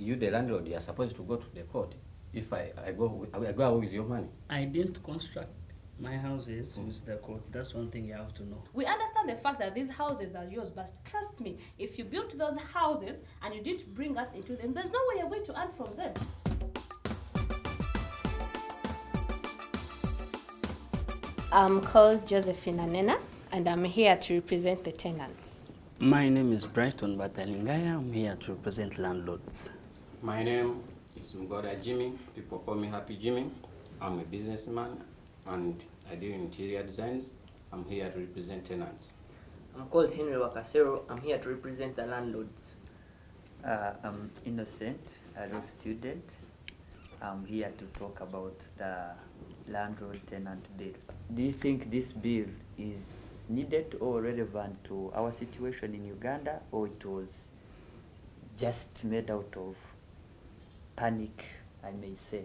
you, the landlord, you are supposed to go to the court if I go away with your money. I didn't construct my houses with the court. That's one thing you have to know. We understand the fact that these houses are yours, but trust me, if you built those houses and you didn't bring us into them, there's no way you're going to earn from them. I'm called Josephina Nena, and I'm here to represent the tenants. My name is Brighton Batalingaya. I'm here to represent landlords. My name is Mgoda Jimmy. People call me Happy Jimmy. I'm a businessman and I do interior designs. I'm here to represent tenants. I'm called Henry Wakasero. I'm here to represent the landlords. I'm Innocent, a law student. I'm here to talk about the Landlord Tenant Bill. Do you think this bill is needed or relevant to our situation in Uganda, or it was just made out of panic, I may say?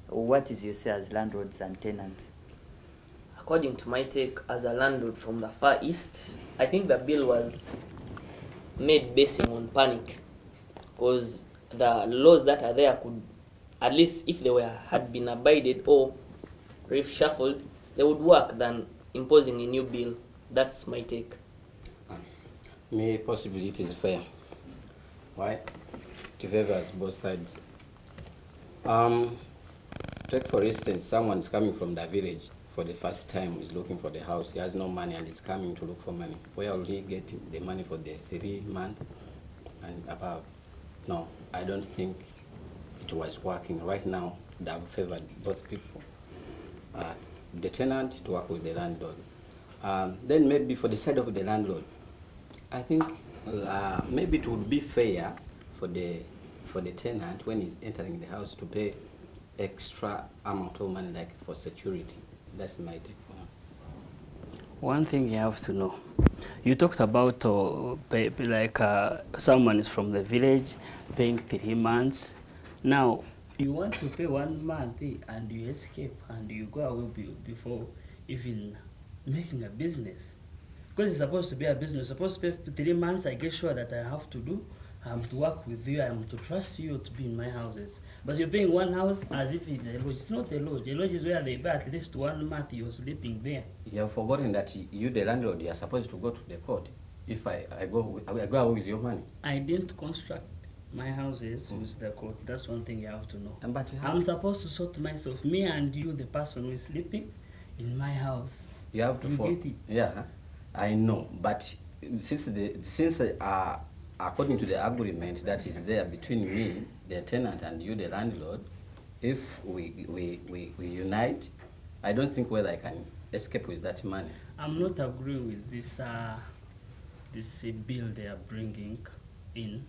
What is your say as landlords and tenants? According to my take as a landlord from the Far East, I think the bill was made basing on panic, because the laws that are there could, at least if they had been abided or reshuffled, they would work than imposing a new bill. That's my take. Me, possibly it is fair. Why? It favors both sides. Take for instance, someone is coming from the village for the first time, is looking for the house. He has no money and is coming to look for money. Where will he get the money for the 3 months and above? No, I don't think it was working. Right now, they have favored both people. The tenant to work with the landlord. Then maybe for the side of the landlord, I think maybe it would be fair for the tenant when he's entering the house to pay extra amount of money, like for security. That's my take for him. One thing you have to know, you talked about someone is from the village paying 3 months. Now, you want to pay 1 month and you escape and you go away before even making a business. Because it's supposed to be a business, supposed to pay 3 months. I get sure that I have to do. I'm to work with you. I'm to trust you to be in my houses. But you're paying one house as if it's a lodge. It's not a lodge. A lodge is where they pay at least 1 month you're sleeping there. You have forgotten that you, the landlord, you are supposed to go to the court if I go away with your money. I didn't construct my houses with the court. That's one thing you have to know. But I'm supposed to sort myself. Me and you, the person who is sleeping in my house. you have to get it? Yeah, I know. But since according to the agreement that is there between me, the tenant, and you, the landlord, if we unite, I don't think whether I can escape with that money. I'm not agreeing with this bill they are bringing in.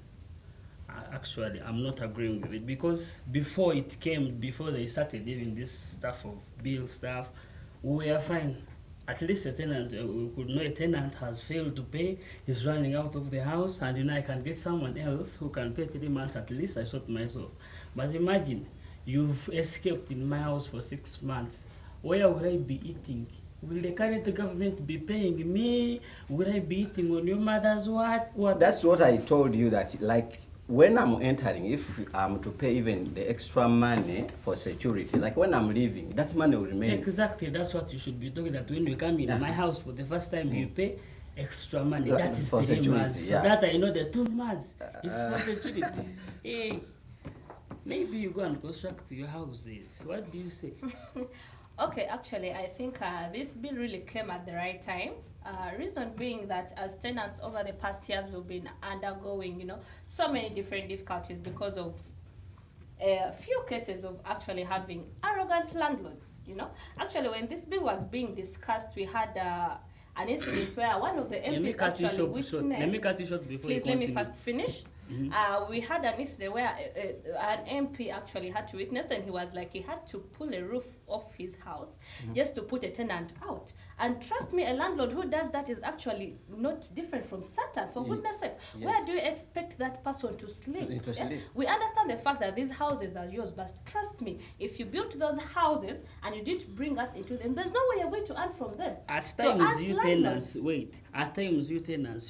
Actually, I'm not agreeing with it, because before it came, before they started doing this stuff of bill stuff, we were fine. At least a tenant, we could know a tenant has failed to pay, is running out of the house, and I can get someone else who can pay 3 months. At least I sort myself. But imagine you've escaped in my house for 6 months. Where will I be eating? Will the current government be paying me? Will I be eating on your mother's what? That's what I told you, that like when I'm entering, if I'm to pay even the extra money for security, like when I'm leaving, that money will remain. Exactly, that's what you should be talking, that when you come in my house for the first time, you pay extra money. That is for 3 months. So that I know the 2 months is for security. Hey, maybe you go and construct your houses. What do you say? Okay, actually, I think this bill really came at the right time. Reason being that as tenants over the past years, we've been undergoing, so many different difficulties because of a few cases of actually having arrogant landlords. Actually, when this bill was being discussed, we had an incident where one of the MPs actually witnessed. Let me cut you short before Please you continue. let me first finish. We had an incident where an MP actually had to witness, and he was like, he had to pull a roof off his house just to put a tenant out. And trust me, a landlord who does that is actually not different from Satan, for goodness sake. Yes. Where do you expect that person to sleep? We understand the fact that these houses are yours, but trust me, if you built those houses and you didn't bring us into them, there's no way you're going to earn from them. At times, you tenants,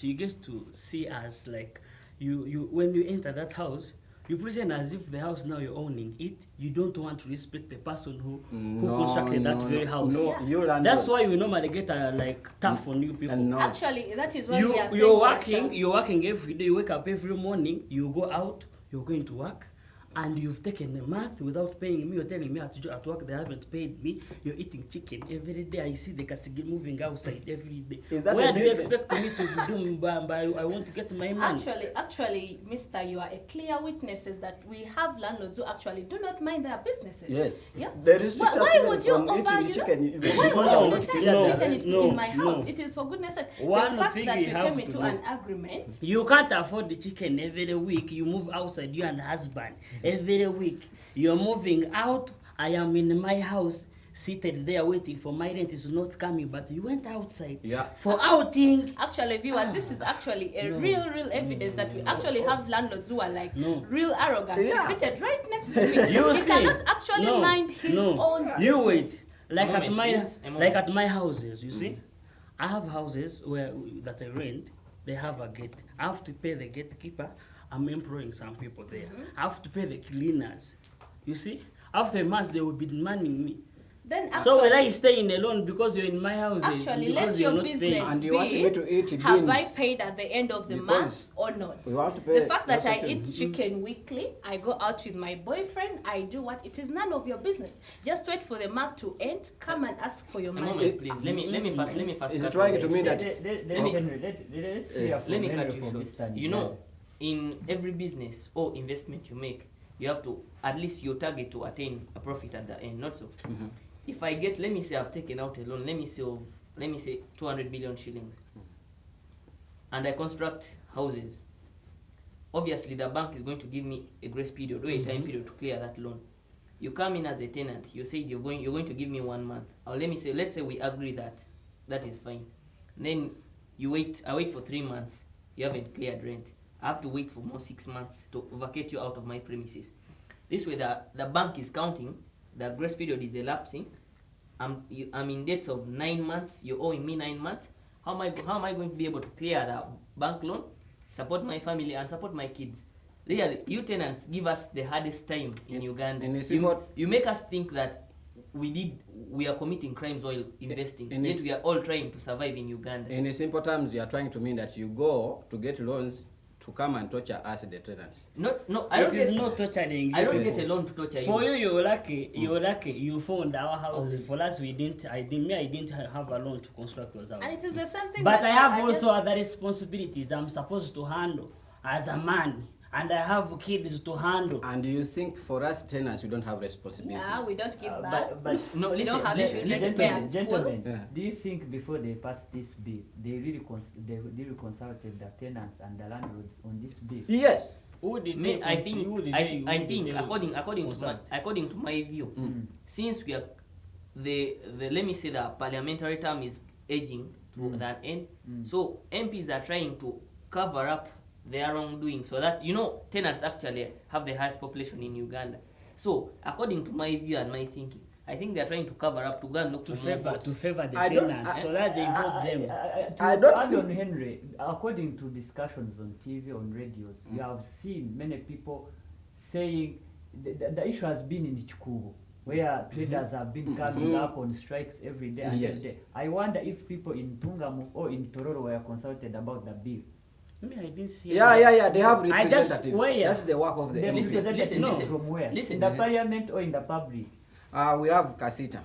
you get to see us like, when you enter that house, You present as if the house now you're owning it, you don't want to respect the person who No, constructed that no, very no. house. No, Yeah. you landlord. That's why we normally get like tough on you people. And no. Actually, that is why You we are saying you're that, working, you're working every day. You wake up every morning, you go out, you're going to work, and you've taken a month without paying me. You're telling me at work they haven't paid me. You're eating chicken every day. I see the casigi moving outside every day. Is that Where a do you business? expect me to do? By I want to get my money. Actually, Mister, you are a clear witnesses that we have landlords who actually do not mind their businesses. Yes. Yeah. They restrict us Why even would you from over, eating you chicken. know, even why because would of you what tell we the are chicken doing. it's no, in my house? no. It is for goodness sake. One The fact thing that you we have came to into know. an agreement. You can't afford the chicken every week. You move outside, you and husband. Every week, you're moving out. I am in my house, seated there waiting for my rent is not coming, but you went outside Yeah. for outing. Actually, viewers, this is actually a No. real evidence that we actually have landlords who are like No. real arrogant. Yeah. He's seated right next to me. You He see? cannot actually No, mind his no. own You business. wait. Like A at moment, my please. A moment. like at my houses, you see, I have houses that I rent. They have a gate. I have to pay the gatekeeper. I'm employing some people there. I have to pay the cleaners. You see, after a month they will be demanding me. Then actually, So will I stay in alone because you're in my houses? actually because let you're your not business paying? And you want me to eat have I beans? paid at the end of the Because month or not? we want to pay. The fact that that's I okay. eat chicken weekly, I go out with my boyfriend, I do what, it is none of your business. Just wait for the month to end, come and ask for your A money. moment, please. Let me first. Is it cut trying you to there. mean that? Let's hear from Let me Henry cut you from short. Eastern You know, Uganda. in every business or investment you make, you have to at least your target to attain a profit at the end. Not so. Mhm. If I get, let me say I've taken out a loan, let me say 200 billion shillings, and I construct houses. Obviously, the bank is going to give me a grace period or a time period to clear that loan. You come in as a tenant. You said you're going to give me 1 month. Or let's say we agree that is fine. Then you wait. I wait for 3 months. You haven't cleared rent. I have to wait for more 6 months to vacate you out of my premises. This way, the bank is counting. The grace period is elapsing. I'm in debts of 9 months. You're owing me 9 months. How am I going to be able to clear the bank loan, support my family, and support my kids? Really, you tenants give us the hardest time in Uganda. and you see what- You make us think that we are committing crimes while investing. And Yet it's- we are all trying to survive in Uganda. In simple terms, you are trying to mean that you go to get loans to come and torture us, the tenants. No, I It don't is get. not torturing. I don't people. get a loan to torture you. For you, you're lucky. You're lucky. You found our houses. For us, I didn't have a loan to construct those houses. And it is the same thing. But that I have just- also other responsibilities I'm supposed to handle as a man, and I have kids to handle. And you think for us tenants, we don't have responsibilities? Yeah, we don't give back. But No, We listen. don't have listen, children listen, to pay listen. at school. Gentlemen, Yeah. do you think before they passed this bill, they really consulted the tenants and the landlords on this bill? Yes. Who did Me, they I cons- think, who did I, they- I who did think they consult? according to my view, since we are the let me say the parliamentary term is aging to that end, so MPs are trying to cover up their wrongdoing so that tenants actually have the highest population in Uganda. So according to my view and my thinking, I think they are trying to cover up to go and look to for more favor votes. the I don't- tenants so that they vote them. I To don't add think- on Henry, according to discussions on TV, on radios, we have seen many people saying the issue has been in Chikubu, where traders have been coming up on strikes every day and every Yes. day. I wonder if people in Tungamu or in Tororo were consulted about the bill. Me, I didn't see. Yeah. They have I just- representatives. where? That's the work of the They MP. represented listen. from where? Listen. In the parliament or in the public? We have Kasita.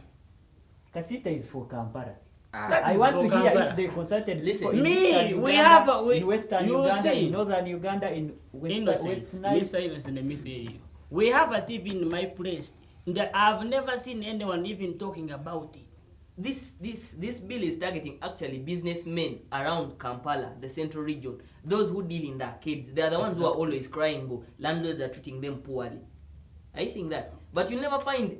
Kasita is for Kampala. That I is want for to hear Kampala. if they consulted Listen. people in Me, Eastern we Uganda, have a- in Western you Uganda, see. in Northern Uganda, in West Innocent, Nile. Mr. Innocent, let me tell you. We have a TV in my place. I've never seen anyone even talking about it. This bill is targeting actually businessmen around Kampala, the central region. Those who deal in the arcades, they are the ones who are always crying, landlords are treating them poorly. Are you seeing that? But you'll never find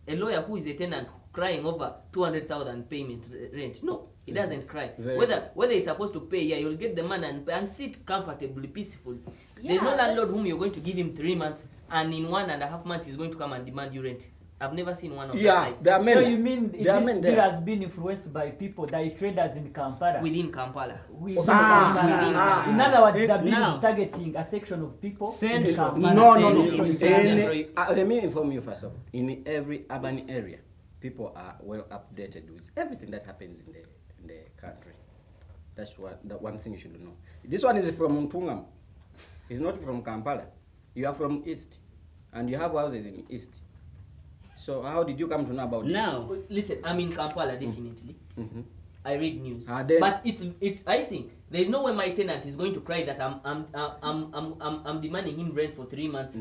a lawyer who is a tenant crying over 200,000 payment rent. No, he doesn't cry. Very Whether he's supposed to pay, yeah, you'll get the man and sit comfortably, peacefully. There's no Yeah, landlord that's- whom you're going to give him 3 months, and in 1.5 months he's going to come and demand you rent. I've never seen one of Yeah, that type there are men. So you mean There are men this bill there. has been influenced by people, the traders in Kampala? within Kampala. Within Ah, Kampala. ah, In other words, the bill now. is targeting a section of people in Central. Kampala. No, no, no. Central. Let me inform you first of all. In every urban area, people are well updated with everything that happens in the country. That's the one thing you should know. This one is from Ntungam. It's not from Kampala. You are from East, and you have houses in East. So how did you come to know about this? Now, Listen, I'm in Kampala definitely. Mhm. I read news, Then- but it's I think there is no way my tenant is going to cry that I'm demanding him rent for 3 months.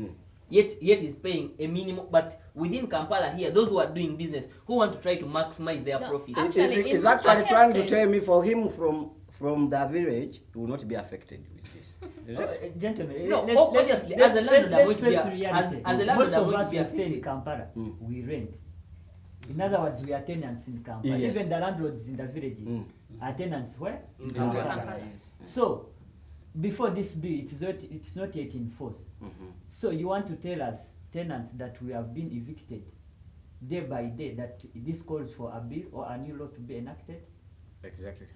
Yet he's paying a minimum. But within Kampala here, those who are doing business who want to try to maximize their No, profit. Actually, in Is most actually trying to cases- tell me for him from the village, he will not be affected with this. Is it? Gentlemen, No, obviously, as a landlord, I'm going to be face as reality. a landlord, Most I'm of going us to be we stay in affected. Kampala. Mm. We rent. In other words, we are tenants in Kampala. Yes. Even the landlords in the villages are tenants where? In Kampala. Kampala. yes. So, before this bill, it's not yet in force. Mhm. So you want to tell us, tenants, that we have been evicted day by day, that this calls for a bill or a new law to be enacted? Exactly.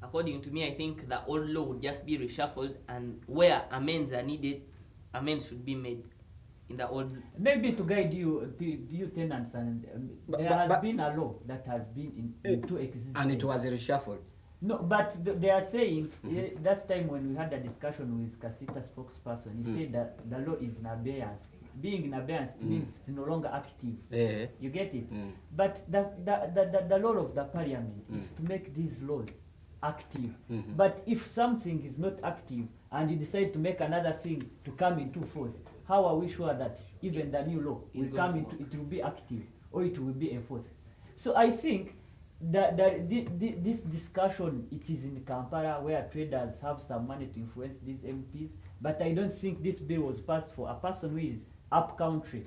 According to me, I think the old law would just be reshuffled, and where amends are needed, amends should be made in the old. Maybe to guide you, you tenants, and there has been a law that has been into existence. And it was reshuffled. No, but they are saying, that time when we had a discussion with Kasita spokesperson, he said that the law is in abeyance. Being in abeyance means it's no longer active. Yeah. You get it? Mm. But the law of the parliament is to make these laws active. Mhm. But if something is not active and you decide to make another thing to come into force, how are we sure that even the new law Is will going come to into, work. it will be active or it will be enforced? So I think that this discussion, it is in Kampala where traders have some money to influence these MPs, but I don't think this bill was passed for a person who is up country.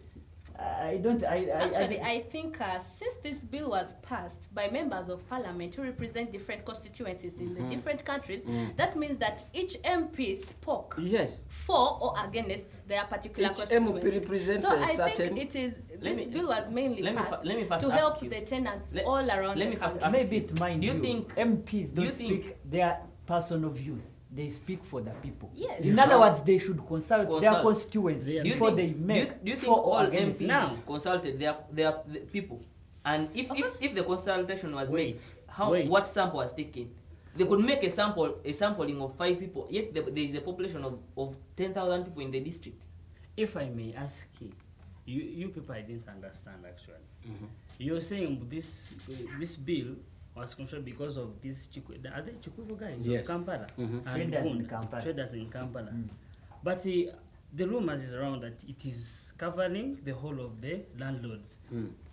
Actually, I think since this bill was passed by members of parliament who represent different constituencies in the different countries, that means that each MP spoke Yes. for or against their particular Each constituency. MP represents so a I certain- think it is Let this me- bill was mainly let me passed let me first to ask help you. the tenants Let- all around let the me first country. ask Maybe you, it mind do you you, think- MPs do you don't think- speak their personal views. They speak for the people. Yes. In other words, they should consult their Consult. constituents Do you before they do make you think for or all against. MPs Now. consulted their the people? And if the consultation was made, Wait. what sample was taken? They could make a sampling of 5 people, yet there is a population of 10,000 people in the district. If I may ask you people, I didn't understand actually. You're saying this bill was controlled because of these are they Chikubu guys Yes. of Kampala? Mhm. And Traders in Gunda, Kampala. Traders in Kampala. But the rumors is around that it is covering the whole of the landlords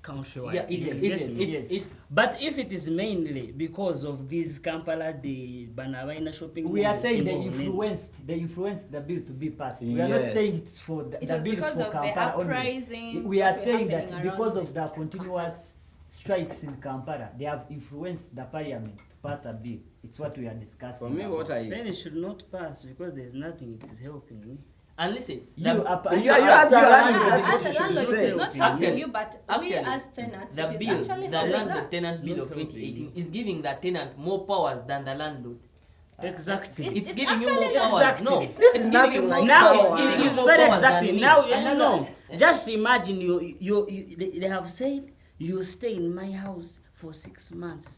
countrywide. Yeah, it's But if it is mainly because of this Kampala, the Banawaina shopping We are malls, saying Simba, they influenced the bill to be passed. We are not Yes. saying it's for the It the was bill because for of the Kampala only. uprisings We are that were saying that happening because around of the continuous strikes in Kampala, they have influenced the parliament to pass a bill. It's what we are discussing. For me, about. what I then it should not pass because there is nothing it is helping me. and listen, You, the- You as a landlord, Yeah, that's what as you a should landlord, say. it's not helping Actually- you, but we actually, as tenants, the it is bill, actually the helping Landlord us. Tenant Bill of Not helping 2018 you. is giving the tenant more powers than the landlord. Exactly. It's giving you actually more not- powers. Exactly. No, It's This is giving nothing you like more Now power. it It's is more very powers exactly. than Now me. you know. Just imagine they have said you stay in my house for 6 months.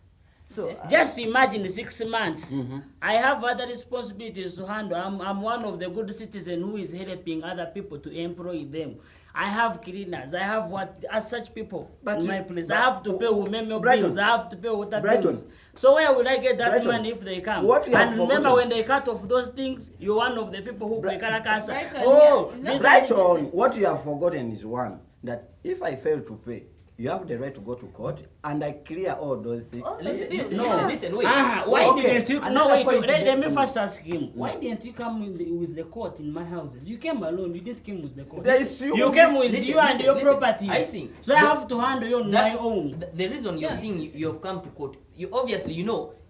So Just imagine 6 months. I have other responsibilities to handle. I'm one of the good citizens who is helping other people to employ them. I have cleaners. I have what as such people But in you- my place. but- I have to pay women Brighton. bills. I have to pay water Brighton. bills. So where will I get that Brighton. money if they come? What you have And remember, forgotten- when they cut off those things, you're one of the people who pay Karakasa. Brighton, Oh, yeah. this Brighton, what you have forgotten is one, that if I fail to pay, you have the right to go to court and I clear all those things. All those bills, Listen, yes. listen, wait. Why Okay. didn't you? No, Another wait. point Let me there. first ask him. Why didn't you come with the court in my houses? You came alone. You didn't come with the court. There is you. You came with Listen, you and listen, your listen. properties. I see. So I have to handle you on my own. The reason you're Yeah. seeing you have come to court, you obviously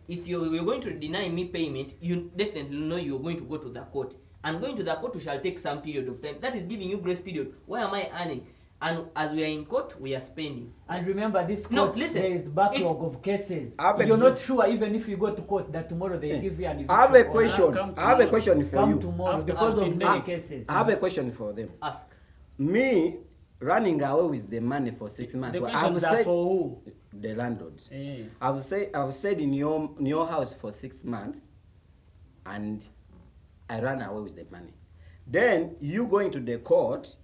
if you're going to deny me payment, you definitely know you're going to go to the court. And going to the court shall take some period of time. That is giving you grace period. Why am I earning? and as we are in court, we are spending. And remember, this No, court, listen, there is backlog of cases. I You're not sure even if you go to court that tomorrow they give you an eviction I have a order. question. come I have a tomorrow. question for Come you. tomorrow After because of 15 many days. cases. I have a question for them. Ask. Me running away with the money for 6 months. The Well, questions I've are said for who? the landlords. Eh. I've stayed in your house for 6 months, and I ran away with the money. Then you going to the court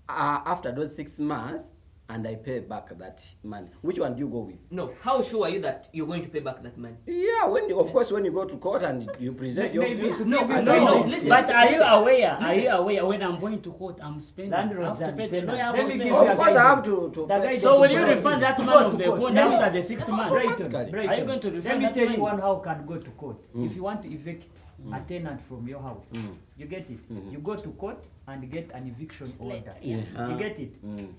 after those 6 months, and I pay back that money. Which one do you go with? No, how sure are you that you're going to pay back that money? Yeah, of course, when you go to court and you present your Maybe views. to No, give you I No, know. no, Listen, but listen, are you listen. aware? Are Listen. you aware when I'm going to court, I'm spending? I Landlords have to and pay the tenants. lawyer. I have Let to me pay. give Of you a course, I have guidance. to The pay. guidance So will you for refund this. that Go man to of the court. bond Let me- after the 6 months? Brighton, Are you Brighton. going to refund Let me that tell you money? one how can go to court. If you want to evict a tenant from your house, you get it. You go to court and get an eviction order. Letter, yeah. You get it.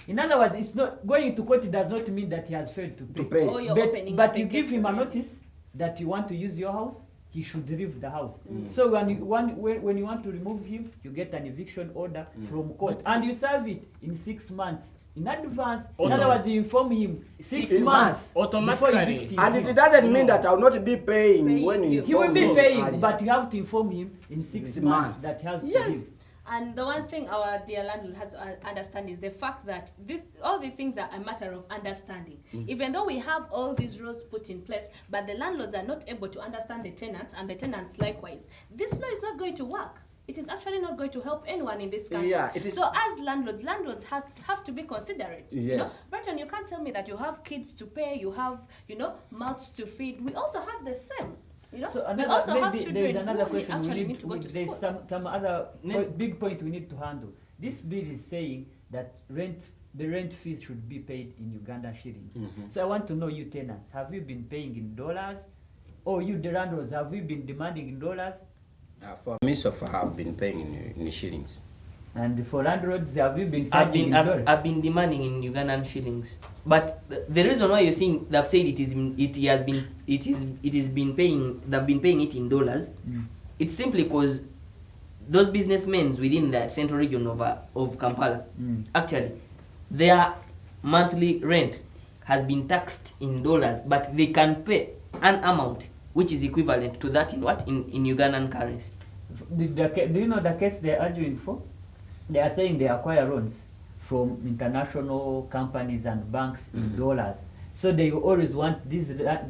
In other words, it's not going to court does not mean that he has failed to pay. To pay. Or you're opening But up you a give case him a already. notice that you want to use your house, he should leave the house. So when you want to remove him, you get an eviction order from court, and you serve it in 6 months in advance. In other words, you inform him 6 Six months Automatically. before evicting And him. it doesn't mean that I will not be paying Paying when you. He will be inform paying, earlier. but you have to inform him in 6 6 months months. that he has to Yes. leave. And the one thing our dear landlord has to understand is the fact that all the things are a matter of understanding. Even though we have all these rules put in place, but the landlords are not able to understand the tenants, and the tenants likewise, this law is not going to work. It is actually not going to help anyone in this country. Yeah, it is- So as landlords have to be considerate. You know? Yes. Brighton, you can't tell me that you have kids to pay, you have, mouths to feed. We also have the same. So we also have maybe children there's another who question actually we need to go to there's school. some other Ne- big point we need to handle. This bill is saying that the rent fees should be paid in Ugandan shillings. So I want to know, you tenants, have you been paying in dollars? Or you the landlords, have you been demanding in dollars? For me, so far, I've been paying in shillings. And for landlords, have you been charging in dollars? I've been demanding in Ugandan shillings, but the reason why you're seeing they've said they've been paying it in dollars. It's simply because those businessmen within the central region of Kampala, actually, their monthly rent has been taxed in dollars, but they can pay an amount which is equivalent to that in Ugandan currency. Do you know the case they're arguing for? They are saying they acquire loans from international companies and banks in dollars. So they always want these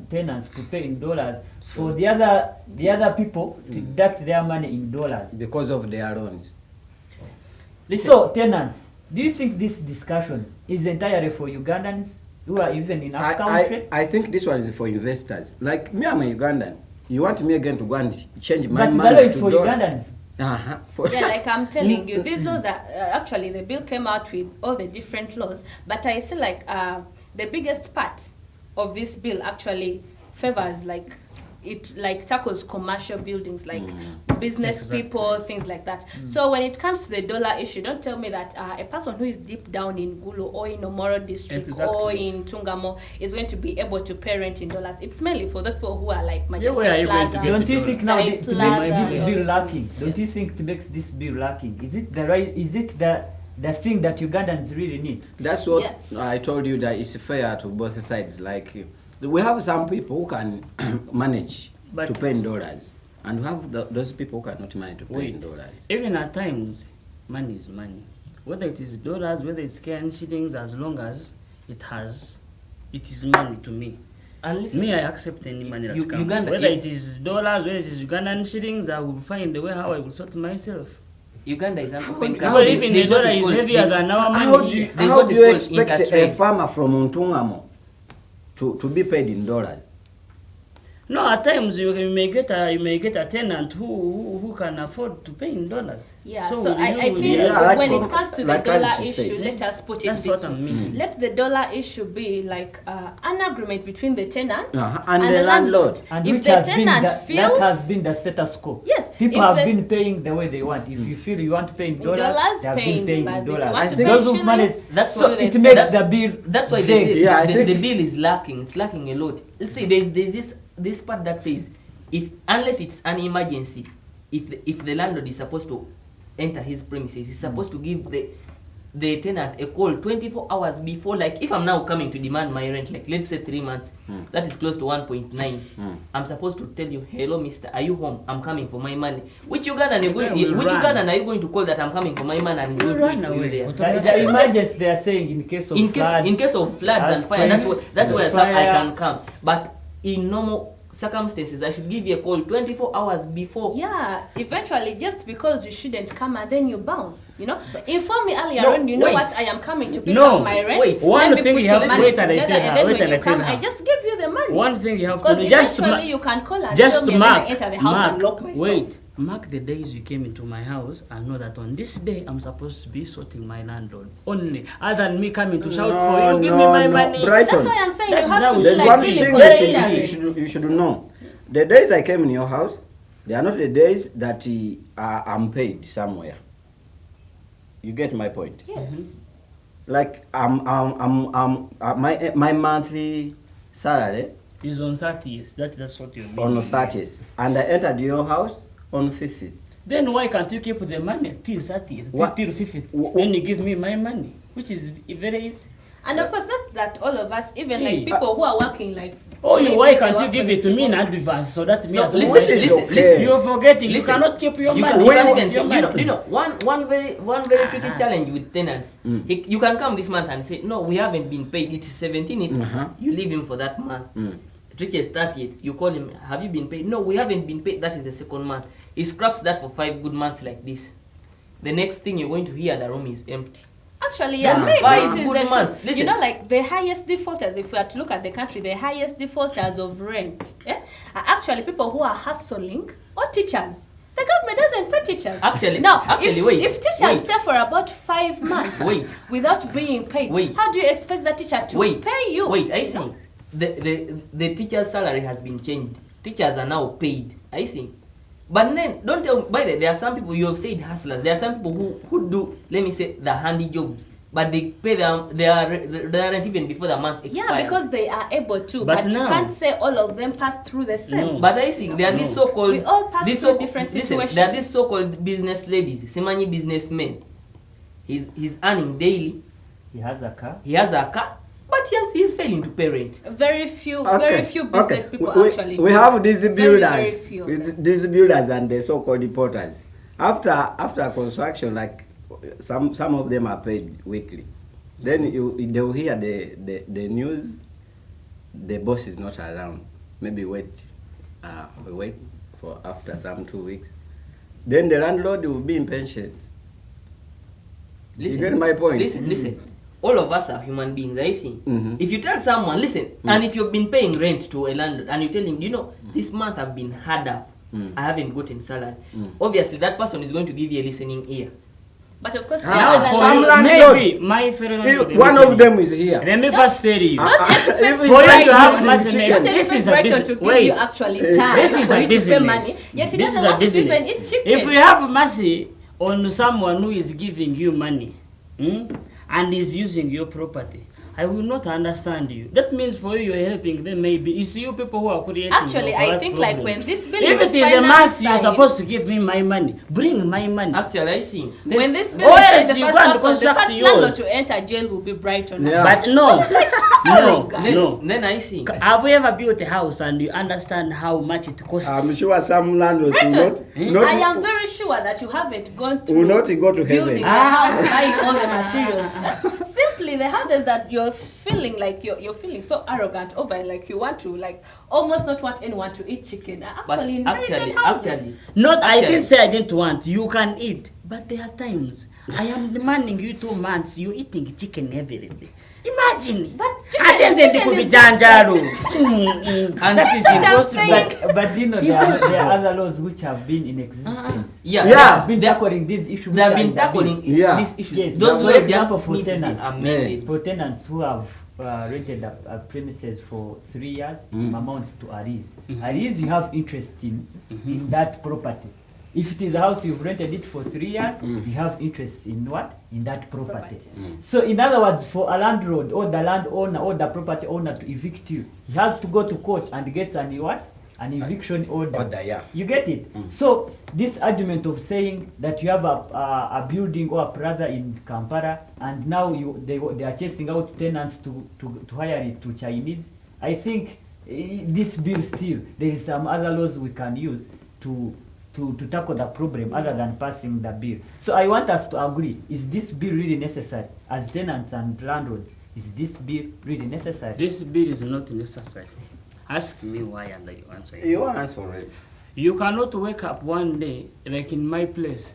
tenants to pay in dollars for the other people to deduct their money in dollars. Because of their loans. Listen, So tenants, do you think this discussion is entirely for Ugandans who are even in our country? I think this one is for investors. Like me, I'm a Ugandan. You want me again to go and change my But the money law is to for dollar? Ugandans. Yeah, like I'm telling you, these laws are actually, the bill came out with all the different laws, but I see like the biggest part of this bill actually favors it tackles commercial buildings, like business Exactly. people, things like that. So when it comes to the dollar issue, don't tell me that a person who is deep down in Gulu or in Omoro district or Exactly. in Tungamo is going to be able to pay rent in dollars. It's mainly for those people who are like Majestic where are you going to Plaza. get Don't you it think done? now Zai it Plaza, makes this those bill things, lacking? Don't yes. you think it makes this bill lacking? Is it the thing that Ugandans really need? That's what Yeah. I told you, that it's fair to both sides. Like we have some people who can manage But- to pay in dollars, and we have those people who cannot manage to pay in Wait. dollars. Even at times, money is money. Whether it is dollars, whether it's Kenyan shillings, as long as it is money to me. and listen, Me, I accept any money that comes. Uganda- Whether it is dollars, whether it is Ugandan shillings, I will find a way how I will sort myself. Uganda is an open do- country. how do- Even the There's what dollar is is called- heavier than our money. How do you, here. There's how what do is you called expect a intertrade. farmer from Untungamo to be paid in dollars? No, at times you may get a tenant who can afford to pay in dollars. Yeah, so will I you- think Yeah, like when for- it comes to the like dollar as she issue, said. let us put it That's this what I way. mean. Let the dollar issue be like an agreement between the tenant And the landlord. And If which the has been tenant that feels has been the status quo. Yes, People if have the- been paying the way they want. If you feel you want to pay in In dollars, dollars, they have pay in been paying dollars. in If you dollars. want to pay Those who shillings, manage, that's so what it they makes say. the bill That's why they vague. say Yeah, I the think- bill is lacking. It's lacking a lot. Let's see, there's this part that says unless it's an emergency, if the landlord is supposed to enter his premises, he's supposed to give the tenant a call 24 hours before. Like if I'm now coming to demand my rent, like let's say 3 months, that is close to 1.9. I'm supposed to tell you, hello, mister, are you home? I'm coming for my money. Which Ugandan are you going to call that I'm coming for my money and is We'll not run with you away. there? The emergency they are saying in case of floods. In case of floods and fire, that's where fire. I can come. But in normal circumstances, I should give you a call 24 hours before. Yeah, eventually, just because you shouldn't come and then you bounce, you know. Inform me earlier No, on, you know wait. what, I am coming to pick No, up my rent. wait. One Let me thing put you your have to money wait and I together, tell her, and then wait when and I you tell come, I her. just give you the money. One thing you have to Because do, just eventually you can call and just tell me and then I mark, enter the house and lock myself. wait, mark the days you came into my house and know that on this day I'm supposed to be sorting my landlord. Only, other than me coming to shout for you, give me my money. Brighton. That's why I'm saying That's you have how to it be There's should like one be. really thing Very considerate. you should know. The days I came in your house, they are not the days that I'm paid somewhere. You get my point? Yes. Like my monthly salary It's on 30th. That's what you mean. on the 30th, and I entered your house on 50th. Then why can't you keep the money till 30th, What- till 50th? wh- Then you give me my money, which is very easy. And of course, not that all of us, even Hey. like people who are working like. Oh, maybe why they can't you work give for it to the me in civil- advance so that me No, as listen, well- listen, okay. You're forgetting. Listen. You cannot keep your You money. can Wait, even It's say, your money. you know, one very tricky challenge with tenants. You can come this month and say, no, we haven't been paid. It's 17th. Uh-huh. You leave him for that month. It reaches 30th. You call him, have you been paid? No, we haven't been paid. That is the second month. He scraps that for 5 good months like this. The next thing you're going to hear, the room is empty. Actually, yeah, Yeah. maybe Five it is good the months. truth. You Listen. know, like the highest defaulters, if we are to look at the country, the highest defaulters of rent are actually people who are hustling or teachers. The government doesn't pay teachers. Actually- now, actually, if, wait, if teachers wait. stay for about 5 months Wait. without being paid, Wait. how do you expect the teacher to Wait, pay you? wait, I You see. know? The teacher's salary has been changed. Teachers are now paid. I see. But then, don't tell me, by the way, there are some people, you have said hustlers, there are some people who do, let me say, the handy jobs. But they pay their rent even before the month expires. Yeah, because they are able to. But But you now- can't say all of them pass through the same. No. But I see, there are these so-called... We all pass these through so- different listen, situations. there are these so-called business ladies, Semanyi businessmen. He's earning daily, He has a car. he has a car, but he's failing to pay rent. Very few business people we, actually. we do. have these Very, builders, very few of them. these builders and the so-called porters. After construction, like some of them are paid weekly. Then they will hear the news. The boss is not around. Maybe wait for after some 2 weeks. Then the landlord will be impatient. You get my point? Listen. All of us are human beings, I see. Mhm. If you tell someone, listen, and if you've been paying rent to a landlord and you tell him, you know, this month I've been hard up, I haven't gotten salary. Obviously, that person is going to give you a listening ear. But of course, Ah, Now, there are for some you, landlords- maybe my fellow landlord, One of them is here. Let me first tell you. Don't expect Even For you to Brighton- have Brighton massive chicken. Don't this expect is a Brighton business. to give Wait, you actually time this is for a you to pay money. business. Yet he This doesn't is a want to even business. eat chicken. If we have mercy on someone who is giving you money and is using your property, I will not understand you. That means for you, you're helping them. Maybe it's you people who are creating. Actually, for I us think like problems. when this bill if is it is a finally mercy, you're signed- supposed to give me my money. Bring my money. Actually, I see. When this bill Oh, is yes, signed, you the go and first person, the construct first landlord yours. to enter jail will be Brighton. Yeah. But no, no. Then I see. Have we ever built a house and you understand how much it costs? I'm sure some landlords will Brighton, not I am very sure that you haven't gone will through not go to building heaven. a house, buying all the materials. Simply, the hardest that you're feeling like you're feeling so arrogant over, like you want to, like almost not want anyone to eat chicken. But Actually, inherited houses. actually, Not, I Actually- didn't say I didn't want. You can eat, but there are times I am demanding you 2 months. You eating chicken every day. Imagine. But I didn't say it could be chicken is just janjaro. And that is what I'm impossible. saying. But you know, there are other laws which have been in existence. yeah, Yeah. Have been tackling this issue. they have which are been in the bill. tackling Yeah. this issue. Yes, Those for laws example, just for need to be tenants. amended. For tenants who have rented a premises for 3 years, amounts to arrears. Arrears, you have interest in that property. If it is a house you've rented it for 3 years, you have interest in what? In that property. So in other words, for a landlord or the landowner or the property owner to evict you, he has to go to court and get an what? an eviction order. Yeah. You get it? So this argument of saying that you have a building or a plaza in Kampala and now they are chasing out tenants to hire it to Chinese, I think this bill still, there is some other laws we can use to tackle the problem other than passing the bill. So I want us to agree, is this bill really necessary? As tenants and landlords, is this bill really necessary? This bill is not necessary. Ask me why and I answer you. You answer it. You cannot wake up one day, like in my place.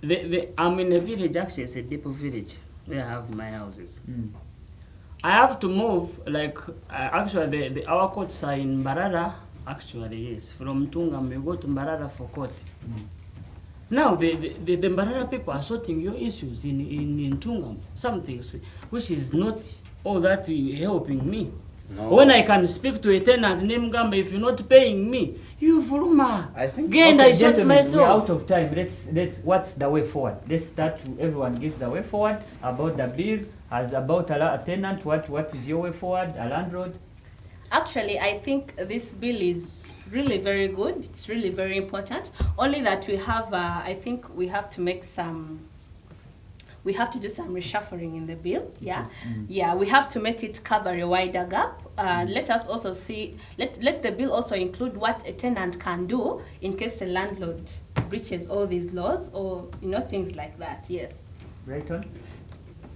I'm in a village, actually it's a depot village, where I have my houses. I have to move, like, actually our courts are in Mbarara, actually yes. From Tungam you go to Mbarara for court. Now the Mbarara people are sorting your issues in Tungam, some things, which is not all that helping me. No. When I can speak to a tenant named Gamba, if you're not paying me, you Vuruma. I think. Again, I sort gentlemen, we're out myself. of time. Let's. What's the way forward? Let's start to everyone give the way forward about the bill. As about a tenant, what is your way forward? A landlord. Actually, I think this bill is really very good. It's really very important. Only that we have, I think we have to make some. We have to do some reshuffling in the bill. Yeah, yeah. We have to make it cover a wider gap. Let us also see. Let the bill also include what a tenant can do in case a landlord breaches all these laws, or things like that. Yes. Right on.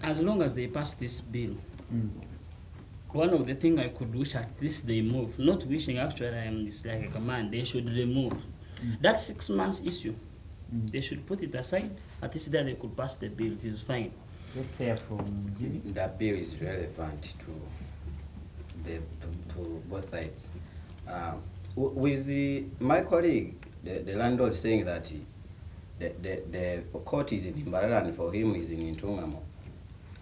As long as they pass this bill, one of the things I could wish at least they move, not wishing actually, it's like a command, they should remove. That 6 months issue, they should put it aside, at least then they could pass the bill, it is fine. Let's hear from Jimmy. The bill is relevant to both sides. With my colleague, the landlord saying that the court is in Mbarara and for him is in Ntungamo,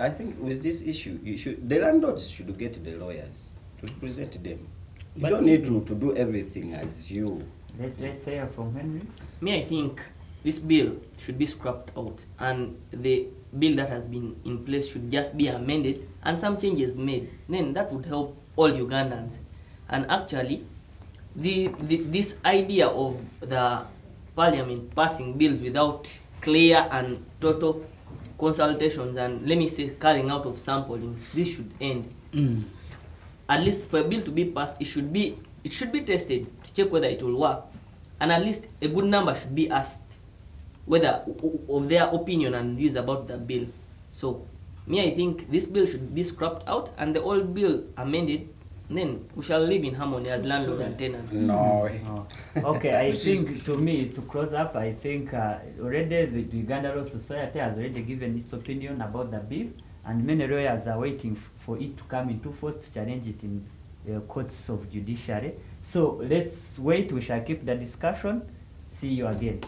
I think with this issue, the landlords should get the lawyers to represent them. You don't need to do everything as you. Let's hear from Henry. Me, I think this bill should be scrapped out, and the bill that has been in place should just be amended and some changes made. Then that would help all Ugandans. And actually, this idea of the parliament passing bills without clear and total consultations and, let me say, carrying out of sampling, this should end. At least for a bill to be passed, it should be tested to check whether it will work, and at least a good number should be asked whether of their opinion and views about the bill. So me, I think this bill should be scrapped out and the old bill amended. Then we shall live in harmony as landlord and tenants. No. Okay, I think to me, to close up, I think already the Uganda Law Society has already given its opinion about the bill, and many lawyers are waiting for it to come into force to challenge it in courts of judiciary. So let's wait, we shall keep the discussion. See you again.